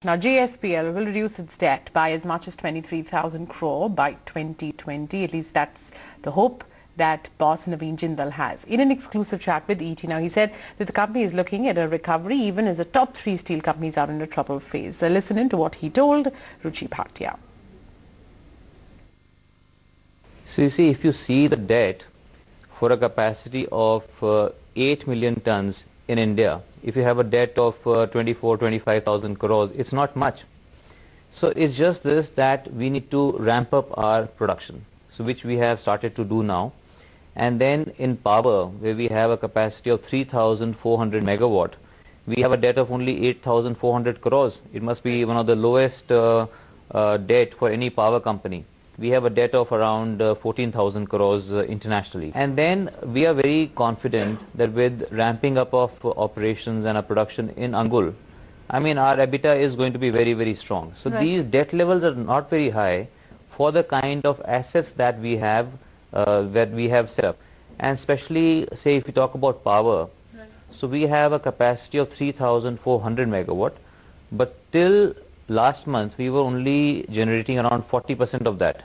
Now, JSPL will reduce its debt by as much as 23,000 crore by 2020. At least that's the hope that boss Naveen Jindal has. In an exclusive chat with ET, now he said that the company is looking at a recovery even as the top three steel companies are in a trouble phase. Listen in to what he told Ruchi Bhatia. So you see, if you see the debt for a capacity of 8 million tons in India, if you have a debt of 25,000 crores, it's not much. So it's just this, that we need to ramp up our production, so which we have started to do now. And then in power, where we have a capacity of 3,400 megawatt, we have a debt of only 8,400 crores. It must be one of the lowest debt for any power company. We have a debt of around 14,000 crores internationally. And then we are very confident that with ramping up of operations and our production in Angul, I mean, our EBITDA is going to be very, very strong. So these debt levels are not very high for the kind of assets that we have set up. And especially, say, if you talk about power, so we have a capacity of 3,400 megawatt, but till last month we were only generating around 40% of that.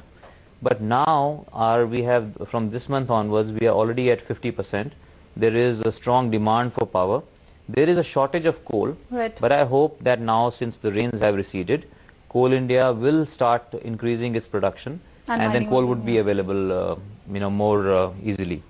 But now we have, from this month onwards, we are already at 50%. There is a strong demand for power. There is a shortage of coal, but I hope that now, since the rains have receded, Coal India will start increasing its production, and then coal would be available more easily.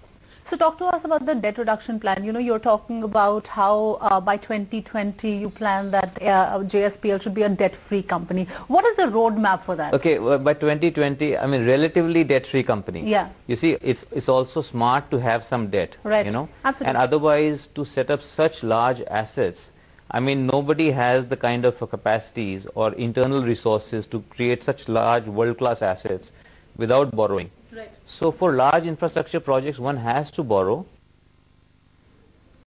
So talk to us about the debt reduction plan. You're talking about how by 2020 you plan that JSPL should be a debt-free company. What is the roadmap for that? Okay, well, by 2020, I mean, relatively debt-free company. Yeah. You see, it's also smart to have some debt, Absolutely. And otherwise to set up such large assets, I mean, nobody has the kind of capacities or internal resources to create such large world-class assets without borrowing. So for large infrastructure projects, one has to borrow,